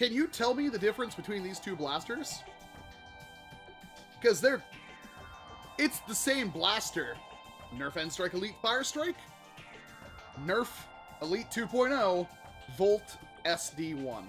Can you tell me the difference between these two blasters? Because it's the same blaster. NERF N-Strike Elite Fire Strike, NERF Elite 2.0, Volt SD-1.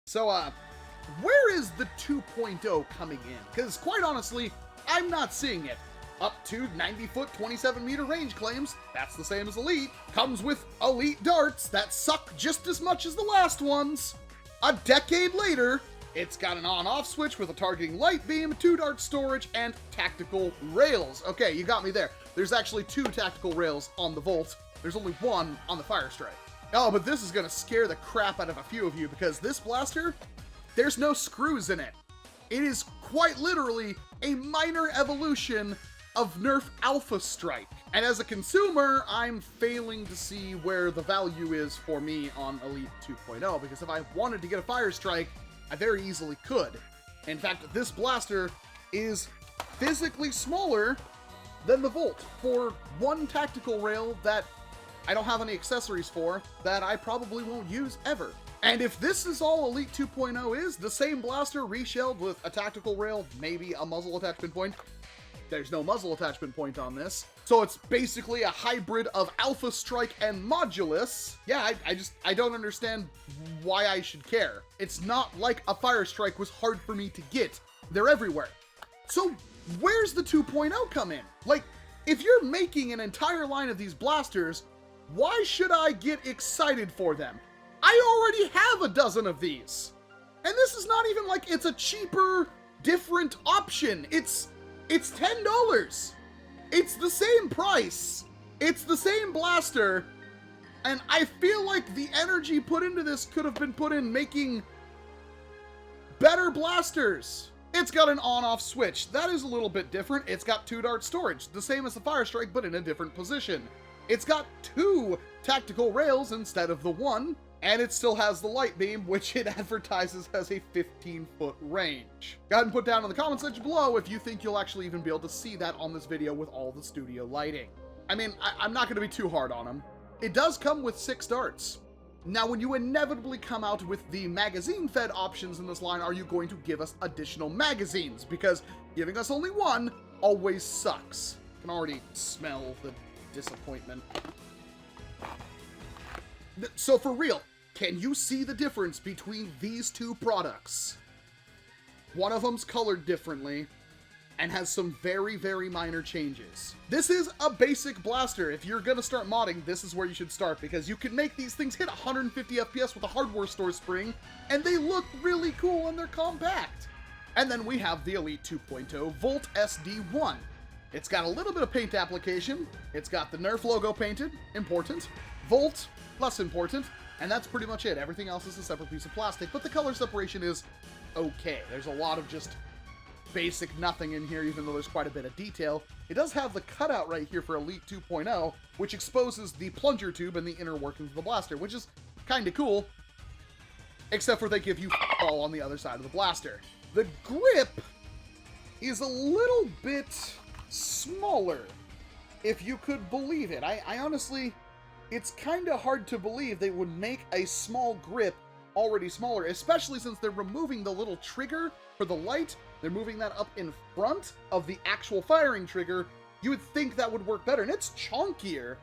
So, where is the 2.0 coming in? Because, quite honestly, I'm not seeing it. Up to 90-foot, 27-meter range claims, that's the same as Elite, comes with Elite darts that suck just as much as the last ones. A decade later, it's got an on-off switch with a targeting light beam, 2-dart storage, and tactical rails. Okay, you got me there. There's actually 2 tactical rails on the Volt. There's only 1 on the Fire Strike. Oh, but this is gonna scare the crap out of a few of you, because this blaster, there's no screws in it. It is quite literally a minor evolution of NERF Alpha Strike. And as a consumer, I'm failing to see where the value is for me on Elite 2.0, because if I wanted to get a Fire Strike, I very easily could. In fact, this blaster is physically smaller than the Volt for 1 tactical rail that I don't have any accessories for, that I probably won't use ever. And if this is all Elite 2.0 is, the same blaster reshelled with a tactical rail, maybe a muzzle attachment point. There's no muzzle attachment point on this. So it's basically a hybrid of Alpha Strike and Modulus. Yeah, I don't understand why I should care. It's not like a Fire Strike was hard for me to get. They're everywhere. So where's the 2.0 come in? Like, if you're making an entire line of these blasters, why should I get excited for them? I already have a dozen of these. And this is not even like it's a cheaper, different option. It's $10. It's the same price. It's the same blaster. And I feel like the energy put into this could have been put in making better blasters. It's got an on-off switch. That is a little bit different. It's got 2-dart storage, the same as the Fire Strike, but in a different position. It's got 2 tactical rails instead of the 1, and it still has the light beam, which it advertises has a 15-foot range. Go ahead and put down in the comment section below if you think you'll actually even be able to see that on this video with all the studio lighting. I mean, I'm not going to be too hard on them. It does come with 6 darts. Now, when you inevitably come out with the magazine-fed options in this line, are you going to give us additional magazines? Because giving us only 1 always sucks. I can already smell the disappointment. So for real, can you see the difference between these 2 products? One of them's colored differently and has some very, very minor changes. This is a basic blaster. If you're gonna start modding, this is where you should start, because you can make these things hit 150 FPS with a hardware store spring, and they look really cool and they're compact. And then we have the Elite 2.0 Volt SD-1. It's got a little bit of paint application. It's got the NERF logo painted, important. Volt, less important. And that's pretty much it. Everything else is a separate piece of plastic, but the color separation is okay. There's a lot of just basic nothing in here, even though there's quite a bit of detail. It does have the cutout right here for Elite 2.0, which exposes the plunger tube and the inner workings of the blaster, which is kind of cool, except for they give you all on the other side of the blaster. The grip is a little bit smaller, if you could believe it. I honestly, it's kind of hard to believe they would make a small grip already smaller, especially since they're removing the little trigger for the light. They're moving that up in front of the actual firing trigger. You would think that would work better, and it's chunkier.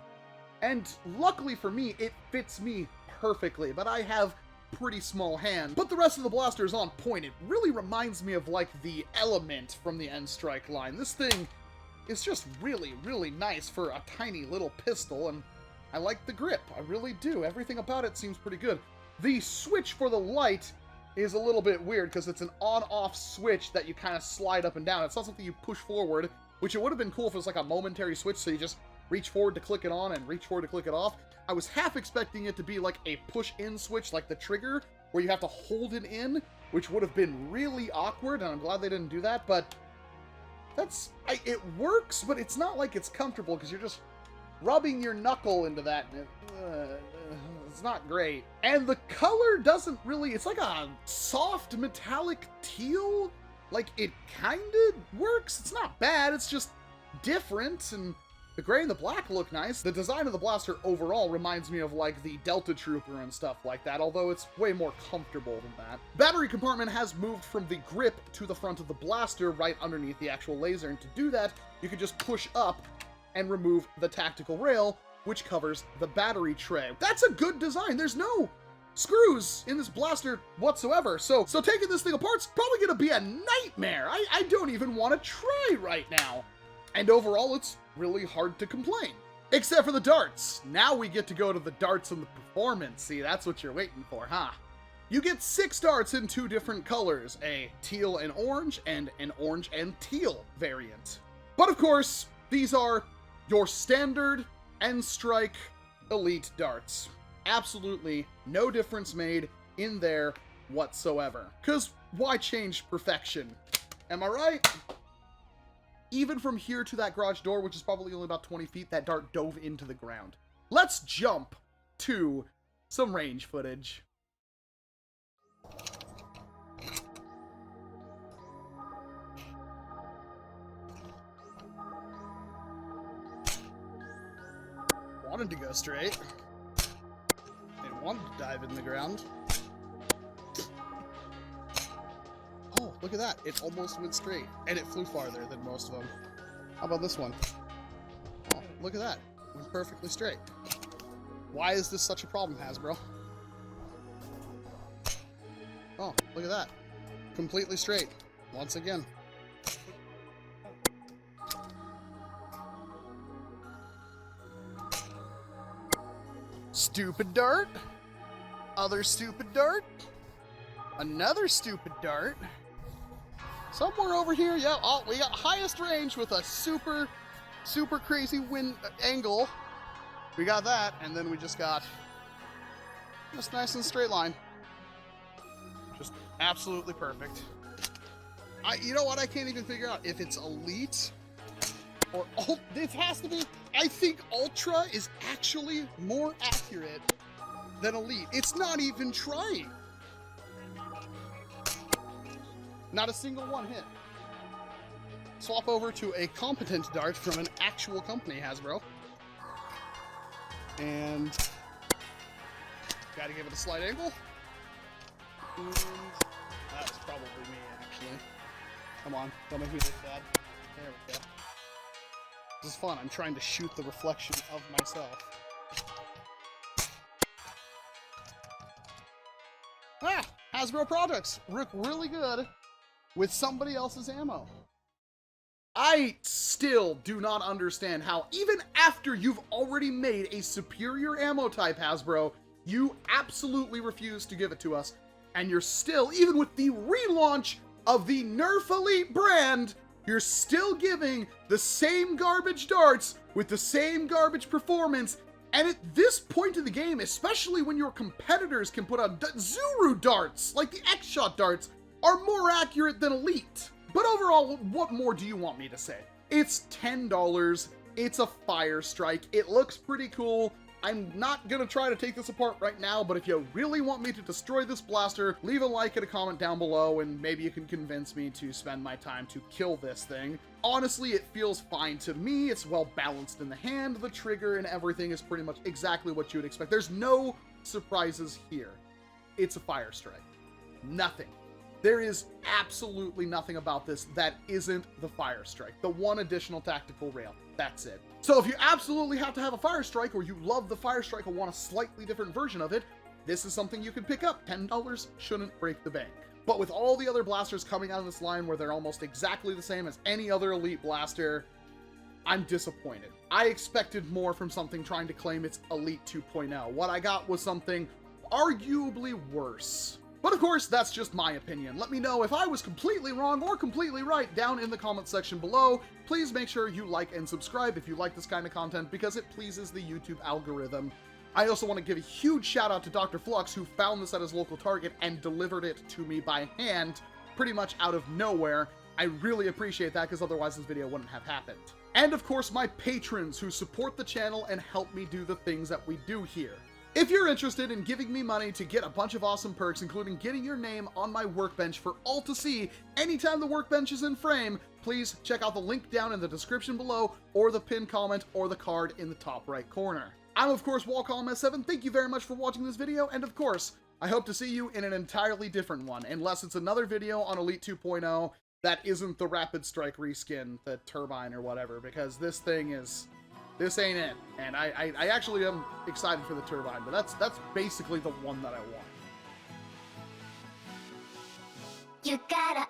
And luckily for me, it fits me perfectly, but I have pretty small hands. But the rest of the blaster is on point. It really reminds me of like the Element from the N-Strike line. This thing is just really, really nice for a tiny little pistol, and I like the grip. I really do. Everything about it seems pretty good. The switch for the light is a little bit weird because it's an on-off switch that you kind of slide up and down. It's not something you push forward, which it would have been cool if it was like a momentary switch, so you just reach forward to click it on and reach forward to click it off. I was half expecting it to be like a push-in switch, like the trigger, where you have to hold it in, which would have been really awkward, and I'm glad they didn't do that, but it works, but it's not like it's comfortable, because you're just rubbing your knuckle into that, and it's not great. And the color doesn't really, it's like a soft metallic teal. Like, it kinda works. It's not bad, it's just different, and the gray and the black look nice. The design of the blaster overall reminds me of, like, the Delta Trooper and stuff like that, although it's way more comfortable than that. Battery compartment has moved from the grip to the front of the blaster right underneath the actual laser, and to do that, you can just push up and remove the tactical rail, which covers the battery tray. That's a good design. There's no screws in this blaster whatsoever, so taking this thing apart's probably gonna be a nightmare. I don't even want to try right now. And overall, it's really hard to complain. Except for the darts. Now we get to go to the darts and the performance. See, that's what you're waiting for, huh? You get 6 darts in 2 different colors, a teal and orange, and an orange and teal variant. But of course, these are your standard N-Strike Elite darts. Absolutely no difference made in there whatsoever. Because why change perfection? Am I right? Even from here to that garage door, which is probably only about 20 feet, that dart dove into the ground. Let's jump to some range footage. Wanted to go straight. It wanted to dive in the ground. Oh, look at that. It almost went straight. And it flew farther than most of them. How about this one? Oh, look at that. It went perfectly straight. Why is this such a problem, Hasbro? Oh, look at that. Completely straight. Once again. Stupid dart. Other stupid dart. Another stupid dart. Somewhere over here, yeah, oh, we got highest range with a super crazy wind angle. We got that, and then we just got just nice and straight line. Just absolutely perfect. You know what? I can't even figure out if it's Elite or it has to be. I think Ultra is actually more accurate than Elite. It's not even trying. Not a single one hit. Swap over to a competent dart from an actual company, Hasbro. And gotta give it a slight angle. And that was probably me, actually. Come on, don't make me look bad. There we go. This is fun. I'm trying to shoot the reflection of myself. Ah! Hasbro products look really good with somebody else's ammo. I still do not understand how, even after you've already made a superior ammo type, Hasbro, you absolutely refuse to give it to us. And you're still, even with the relaunch of the NERF Elite brand, you're still giving the same garbage darts with the same garbage performance. And at this point in the game, especially when your competitors can put out Zuru darts, like the X-Shot darts, are more accurate than Elite. But overall, what more do you want me to say? It's $10. It's a Fire Strike. It looks pretty cool. I'm not gonna try to take this apart right now, but if you really want me to destroy this blaster, leave a like and a comment down below, and maybe you can convince me to spend my time to kill this thing. Honestly, it feels fine to me. It's well balanced in the hand. The trigger and everything is pretty much exactly what you would expect. There's no surprises here. It's a Fire Strike. Nothing. There is absolutely nothing about this that isn't the Fire Strike. The one additional tactical rail. That's it. So if you absolutely have to have a Fire Strike, or you love the Fire Strike and want a slightly different version of it, this is something you can pick up. $10 shouldn't break the bank. But with all the other blasters coming out of this line where they're almost exactly the same as any other Elite blaster, I'm disappointed. I expected more from something trying to claim it's Elite 2.0. What I got was something arguably worse. But of course, that's just my opinion. Let me know if I was completely wrong or completely right down in the comment section below. Please make sure you like and subscribe if you like this kind of content, because it pleases the YouTube algorithm. I also want to give a huge shout out to Dr. Flux, who found this at his local Target and delivered it to me by hand, pretty much out of nowhere. I really appreciate that, because otherwise this video wouldn't have happened. And of course, my patrons who support the channel and help me do the things that we do here. If you're interested in giving me money to get a bunch of awesome perks, including getting your name on my workbench for all to see anytime the workbench is in frame, please check out the link down in the description below, or the pinned comment, or the card in the top right corner. I'm of course Walcom S7, thank you very much for watching this video, and of course, I hope to see you in an entirely different one, unless it's another video on Elite 2.0 that isn't the Rapid Strike reskin, the turbine or whatever, because this ain't it. And I actually am excited for the turbine, but that's basically the one that I want. You gotta